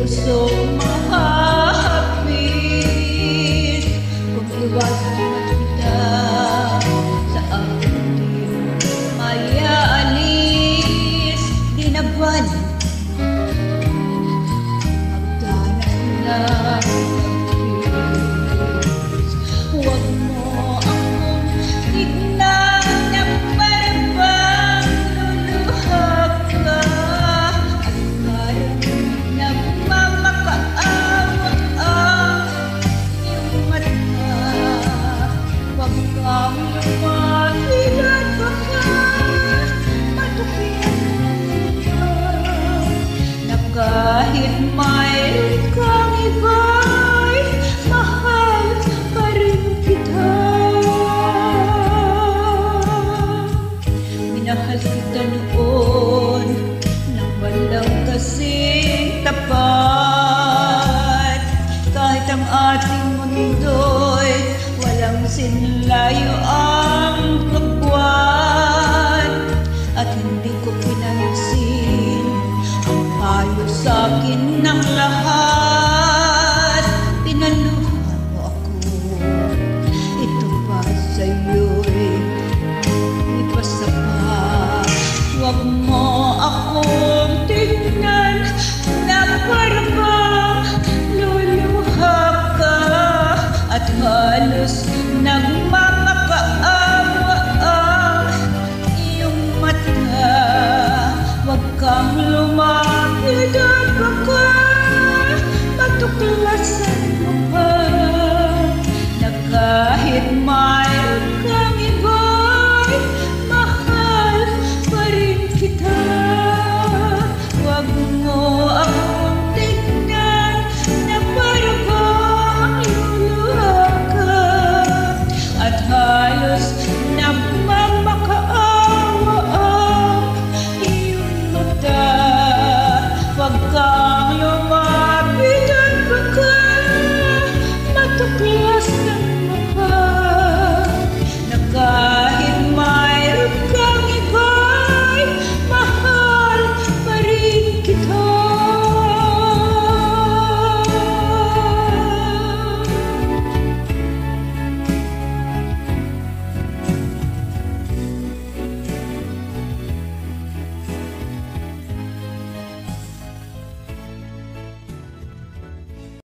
puso mahapis. Kung iwasan kita sa aking mayaalis, di na buwan magdanan na nagkis. Huwag mo akong tignan na parang luluha ka at parang nagmamakaawa ang iyong mata. Huwag kang lumapit at baka matukian ka na kahit mayroon kang iba'y mahal pa rin kita. Minahal kita noon nang walang kasing tapat, kahit ang ating mundo'y walang sinlayo ang kagwan. At hindi ko pinansin ang payo sa'kin ng lahat. Pinaluhan mo ako, ito ba sa'yo'y ipasapat? Huwag mo akong tignan na parang luluha ka at halos nagmamakaawa ang iyong mata. Huwag kang lumapit at baka matuklasan mo pa na kahit mayroon kang iba'y mahal pa rin kita. Huwag mo akong tignan na parang luluha ka at halos nagmamakaawa ang iyong mata. Huwag kang